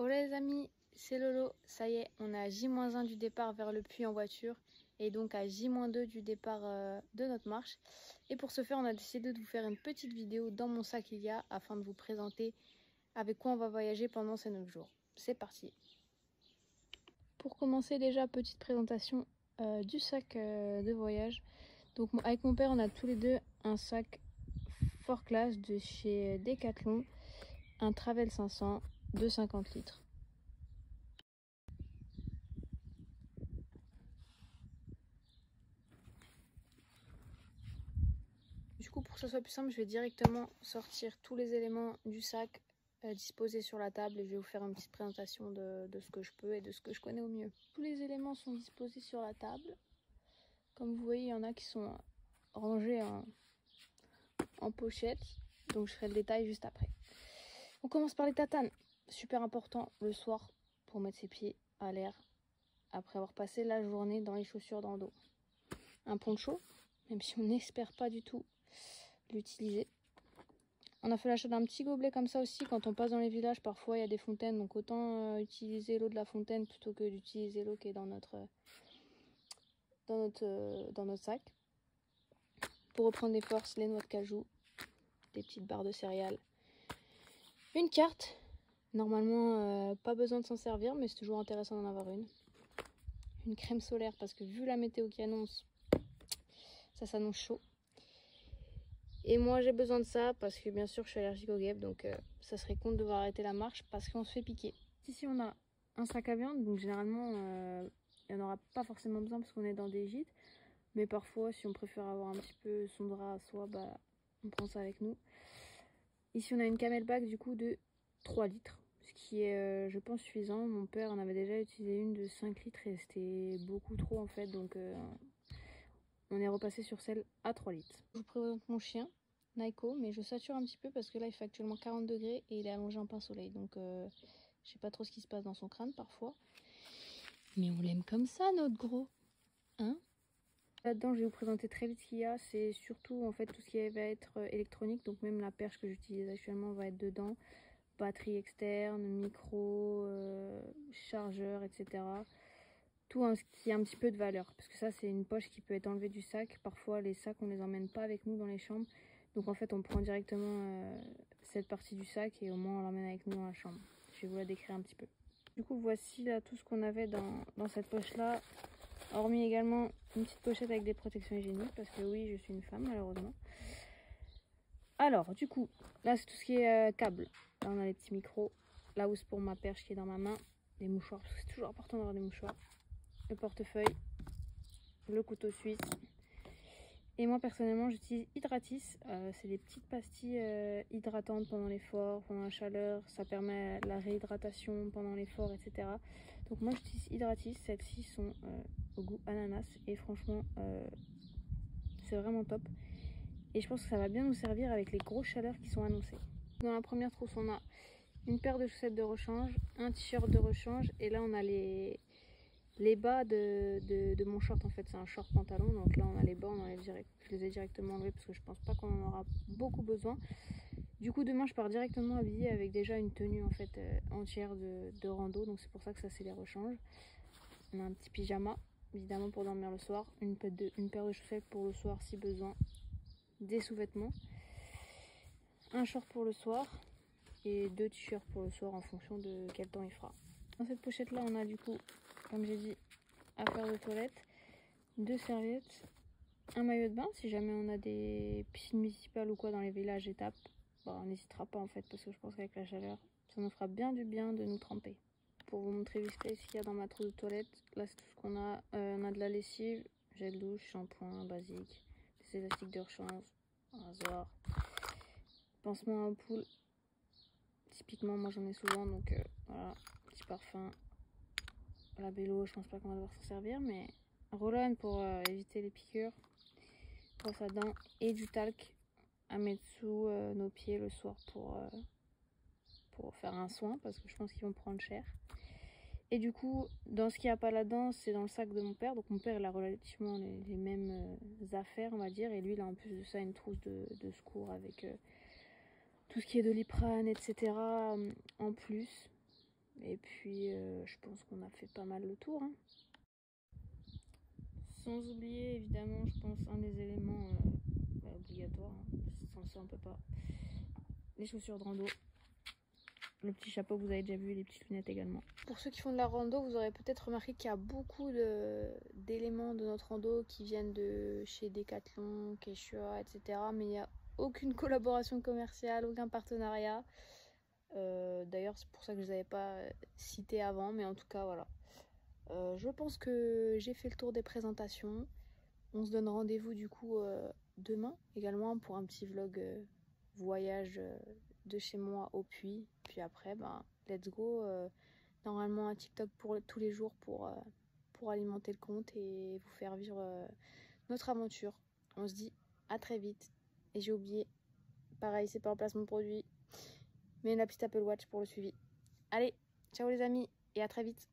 Hola les amis, c'est Lolo. Ça y est, on est à J-1 du départ vers le puits en voiture et donc à J-2 du départ de notre marche. Et pour ce faire, on a décidé de vous faire une petite vidéo dans mon sac Ilia afin de vous présenter avec quoi on va voyager pendant ces 9 jours. C'est parti. Pour commencer déjà, petite présentation du sac de voyage. Donc avec mon père, on a tous les deux un sac Fort Class de chez Decathlon, un Travel 500 de 50 litres. Du coup, pour que ce soit plus simple, je vais directement sortir tous les éléments du sac disposés sur la table et je vais vous faire une petite présentation de ce que je peux et de ce que je connais au mieux. Tous les éléments sont disposés sur la table. Comme vous voyez, il y en a qui sont rangés en pochette, donc je ferai le détail juste après. On commence par les tatanes. Super important le soir pour mettre ses pieds à l'air après avoir passé la journée dans les chaussures de rando. Un poncho, même si on n'espère pas du tout l'utiliser. On a fait l'achat d'un petit gobelet comme ça aussi. Quand on passe dans les villages, parfois il y a des fontaines, donc autant utiliser l'eau de la fontaine plutôt que d'utiliser l'eau qui est dans notre sac. Pour reprendre des forces, les noix de cajou, des petites barres de céréales, une carte. Normalement, pas besoin de s'en servir, mais c'est toujours intéressant d'en avoir une. Une crème solaire parce que vu la météo qui annonce, ça s'annonce chaud. Et moi j'ai besoin de ça parce que bien sûr je suis allergique aux guêpes, donc ça serait con de devoir arrêter la marche parce qu'on se fait piquer. Ici on a un sac à viande, donc généralement il n'y en aura pas forcément besoin parce qu'on est dans des gîtes. Mais parfois si on préfère avoir un petit peu son drap à soi, bah, on prend ça avec nous. Ici on a une camelback du coup de 3 litres, ce qui est je pense suffisant. Mon père en avait déjà utilisé une de 5 litres et c'était beaucoup trop en fait, donc on est repassé sur celle à 3 litres. Je vous présente mon chien, Naiko, mais je sature un petit peu parce que là il fait actuellement 40 degrés et il est allongé en plein soleil. Donc je sais pas trop ce qui se passe dans son crâne parfois. Mais on l'aime comme ça notre gros. Hein? Là-dedans je vais vous présenter très vite ce qu'il y a. C'est surtout en fait tout ce qui va être électronique. Donc même la perche que j'utilise actuellement va être dedans. Batterie externe, micro, chargeur, etc. Tout ce qui a un petit peu de valeur, parce que ça c'est une poche qui peut être enlevée du sac. Parfois les sacs on les emmène pas avec nous dans les chambres, donc en fait on prend directement cette partie du sac et au moins on l'emmène avec nous dans la chambre. Je vais vous la décrire un petit peu. Du coup voici là tout ce qu'on avait dans cette poche là, hormis également une petite pochette avec des protections hygiéniques, parce que oui je suis une femme malheureusement. Alors du coup là c'est tout ce qui est câble. Là on a les petits micros, la housse pour ma perche qui est dans ma main, des mouchoirs parce que c'est toujours important d'avoir des mouchoirs, le portefeuille, le couteau suisse. Et moi personnellement j'utilise Hydratis, c'est des petites pastilles hydratantes pendant l'effort, pendant la chaleur, ça permet la réhydratation pendant l'effort, etc. Donc moi j'utilise Hydratis, celles-ci sont au goût ananas et franchement c'est vraiment top. Et je pense que ça va bien nous servir avec les grosses chaleurs qui sont annoncées. Dans la première trousse on a une paire de chaussettes de rechange, un t-shirt de rechange et là on a les bas de mon short. En fait c'est un short pantalon, donc là on a les bas, je les ai directement enlevés parce que je pense pas qu'on en aura beaucoup besoin. Du coup demain je pars directement habillée avec déjà une tenue en fait entière de rando, donc c'est pour ça que ça c'est les rechanges. On a un petit pyjama évidemment pour dormir le soir, une paire de chaussettes pour le soir si besoin, des sous-vêtements, un short pour le soir et 2 t-shirts pour le soir en fonction de quel temps il fera. Dans cette pochette là on a du coup, comme j'ai dit, affaires de toilette, 2 serviettes, un maillot de bain si jamais on a des piscines municipales ou quoi dans les villages étapes. Bon, on n'hésitera pas en fait parce que je pense qu'avec la chaleur ça nous fera bien du bien de nous tremper. Pour vous montrer vite fait ce qu'il y a dans ma trousse de toilette, là c'est tout ce qu'on a. On a de la lessive, gel douche, shampoing basique, des élastiques de rechange, un rasoir, pansement à ampoule. Typiquement moi j'en ai souvent, donc voilà, petit parfum. La bélo, je pense pas qu'on va devoir s'en servir, mais Roll-on pour éviter les piqûres, brosse à dents et du talc à mettre sous nos pieds le soir pour faire un soin, parce que je pense qu'ils vont prendre cher. Et du coup, dans ce qu'il n'y a pas là-dedans, c'est dans le sac de mon père. Donc mon père il a relativement les mêmes affaires on va dire, et lui il a en plus de ça une trousse de secours avec tout ce qui est Doliprane, etc. en plus. Et puis je pense qu'on a fait pas mal le tour, hein. Sans oublier évidemment, je pense, un des éléments obligatoires, hein. Sans ça on peut pas. Les chaussures de rando, le petit chapeau que vous avez déjà vu et les petites lunettes également. Pour ceux qui font de la rando, vous aurez peut-être remarqué qu'il y a beaucoup d'éléments de notre rando qui viennent de chez Decathlon, Quechua, etc. Mais il n'y a aucune collaboration commerciale, aucun partenariat. D'ailleurs c'est pour ça que je ne les avais pas cités avant, mais en tout cas voilà. Je pense que j'ai fait le tour des présentations. On se donne rendez-vous du coup demain également pour un petit vlog voyage de chez moi au puits. Puis après, ben, let's go. Normalement un TikTok pour tous les jours pour alimenter le compte et vous faire vivre notre aventure. On se dit à très vite. Et j'ai oublié, pareil, c'est pas en placement de produit, mais la petite Apple Watch pour le suivi. Allez, ciao les amis et à très vite.